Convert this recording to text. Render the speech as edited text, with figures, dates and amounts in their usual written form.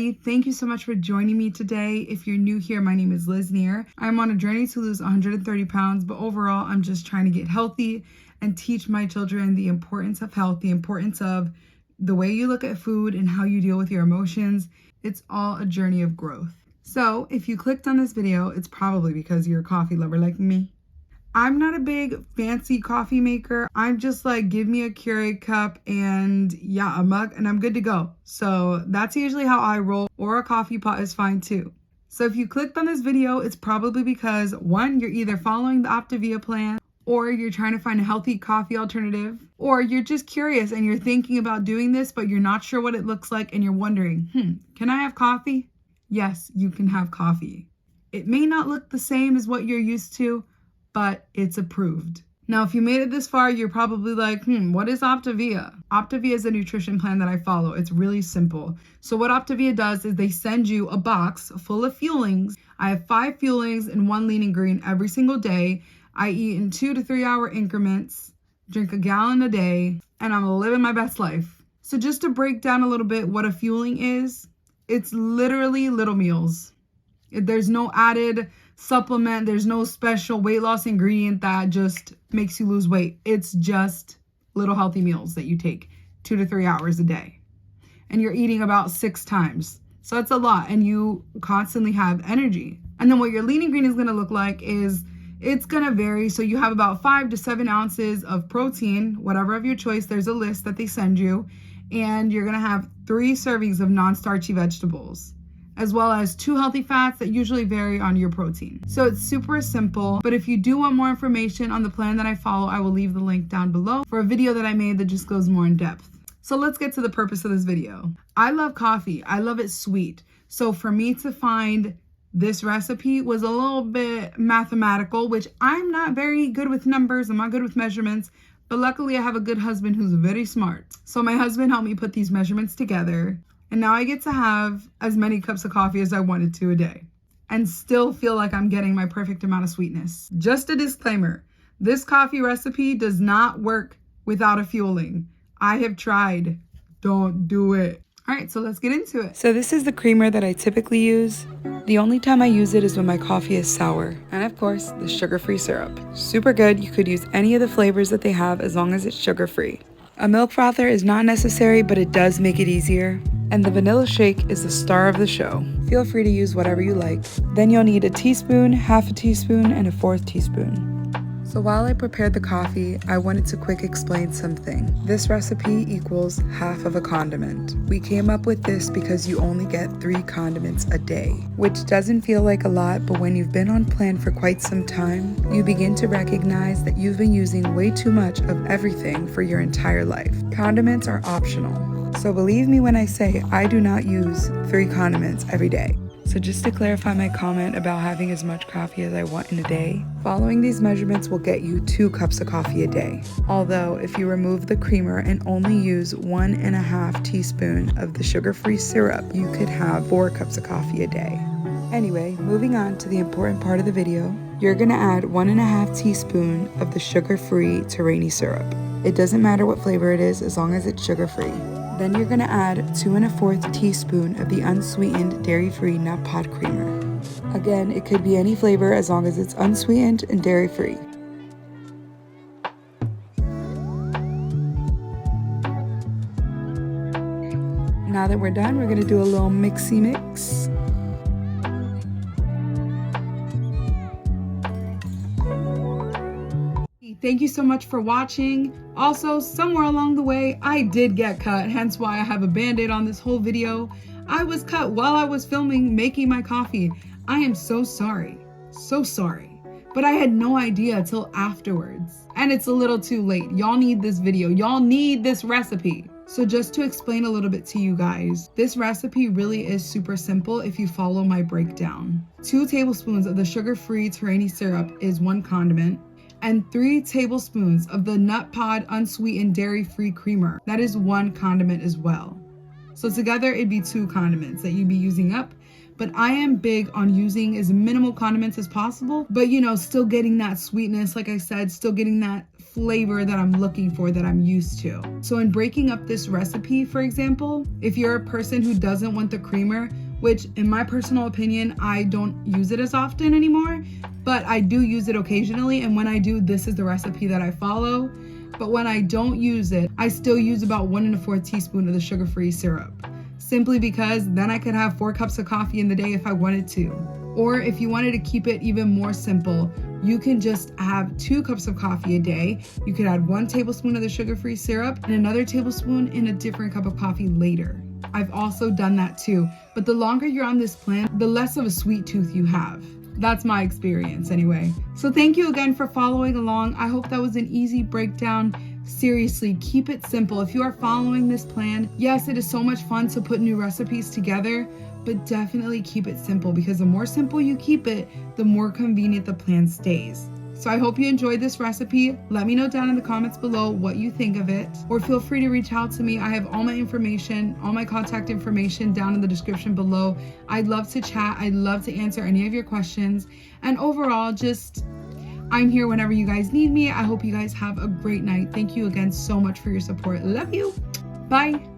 everybody. Thank you so much for joining me today. If you're new here, my name is Liz Neer. I'm on a journey to lose 130 pounds, but overall, I'm just trying to get healthy and teach my children the importance of health, the importance of the way you look at food and how you deal with your emotions. It's all a journey of growth. So if you clicked on this video, it's probably because you're a coffee lover like me. I'm not a big fancy coffee maker. I'm just like, give me a Keurig cup and a mug and I'm good to go. So that's usually how I roll, or a coffee pot is fine too. So if you clicked on this video, it's probably because one, you're either following the Optavia plan, or you're trying to find a healthy coffee alternative, or you're just curious and you're thinking about doing this, but you're not sure what it looks like and you're wondering, can I have coffee? Yes, you can have coffee. It may not look the same as what you're used to, but it's approved. Now, if you made it this far, you're probably like, what is Optavia? Optavia is a nutrition plan that I follow. It's really simple. So what Optavia does is they send you a box full of fuelings. I have 5 fuelings and 1 lean and green every single day. I eat in 2 to 3 hour increments, drink a gallon a day, and I'm living my best life. So just to break down a little bit what a fueling is, it's literally little meals. There's no added supplement. There's no special weight loss ingredient that just makes you lose weight. It's just little healthy meals that you take 2 to 3 hours a day. And you're eating about 6 times. So that's a lot. And you constantly have energy. And then what your lean and green is going to look like is it's going to vary. So you have about 5 to 7 ounces of protein, whatever of your choice. There's a list that they send you. And you're going to have 3 servings of non-starchy vegetables, as well as 2 healthy fats that usually vary on your protein. So it's super simple, but if you do want more information on the plan that I follow, I will leave the link down below for a video that I made that just goes more in depth. So let's get to the purpose of this video. I love coffee. I love it sweet. So for me to find this recipe was a little bit mathematical, which I'm not very good with numbers. I'm not good with measurements, but luckily I have a good husband who's very smart. So my husband helped me put these measurements together. And now I get to have as many cups of coffee as I wanted to a day and still feel like I'm getting my perfect amount of sweetness. Just a disclaimer, this coffee recipe does not work without a fueling. I have tried. Don't do it. All right, so let's get into it. So this is the creamer that I typically use. The only time I use it is when my coffee is sour. And of course, the sugar-free syrup. Super good. You could use any of the flavors that they have as long as it's sugar-free. A milk frother is not necessary, but it does make it easier. And the vanilla shake is the star of the show. Feel free to use whatever you like. Then you'll need a teaspoon, half a teaspoon, and a 1/4 teaspoon. So while I prepared the coffee, I wanted to quick explain something. This recipe equals half of a condiment. We came up with this because you only get 3 condiments a day, which doesn't feel like a lot, but when you've been on plan for quite some time, you begin to recognize that you've been using way too much of everything for your entire life. Condiments are optional. So believe me when I say I do not use 3 condiments every day. So just to clarify my comment about having as much coffee as I want in a day, following these measurements will get you 2 cups of coffee a day. Although if you remove the creamer and only use 1.5 teaspoon of the sugar-free syrup, you could have 4 cups of coffee a day. Anyway, moving on to the important part of the video, you're gonna add 1.5 teaspoon of the sugar-free Terani syrup. It doesn't matter what flavor it is as long as it's sugar-free. Then you're gonna add 2.25 teaspoon of the unsweetened dairy-free nut pod creamer. Again, it could be any flavor as long as it's unsweetened and dairy-free. Now that we're done, we're gonna do a little mixy mix. Thank you so much for watching. Also, somewhere along the way, I did get cut, hence why I have a band-aid on this whole video. I was cut while I was filming making my coffee. I am so sorry. So sorry. But I had no idea till afterwards. And it's a little too late. Y'all need this video. Y'all need this recipe. So just to explain a little bit to you guys, this recipe really is super simple if you follow my breakdown. 2 tablespoons of the sugar-free Terani syrup is 1 condiment. And 3 tablespoons of the nut pod unsweetened dairy-free creamer. That is 1 condiment as well. So together it'd be 2 condiments that you'd be using up. But I am big on using as minimal condiments as possible, but still getting that sweetness, like I said, still getting that flavor that I'm looking for, that I'm used to. So in breaking up this recipe, for example, if you're a person who doesn't want the creamer, which in my personal opinion, I don't use it as often anymore, but I do use it occasionally. And when I do, this is the recipe that I follow. But when I don't use it, I still use about 1 1/4 teaspoon of the sugar-free syrup, simply because then I could have 4 cups of coffee in the day if I wanted to. Or if you wanted to keep it even more simple, you can just have 2 cups of coffee a day. You could add 1 tablespoon of the sugar-free syrup and another tablespoon in a different cup of coffee later. I've also done that too, but the longer you're on this plan, the less of a sweet tooth you have. That's my experience anyway. So thank you again for following along. I hope that was an easy breakdown. Seriously, keep it simple. If you are following this plan, yes, it is so much fun to put new recipes together, but definitely keep it simple, because the more simple you keep it, the more convenient the plan stays. So I hope you enjoyed this recipe. Let me know down in the comments below what you think of it, or feel free to reach out to me. I have all my information, all my contact information down in the description below. I'd love to chat. I'd love to answer any of your questions. And overall, I'm here whenever you guys need me. I hope you guys have a great night. Thank you again so much for your support. Love you. Bye.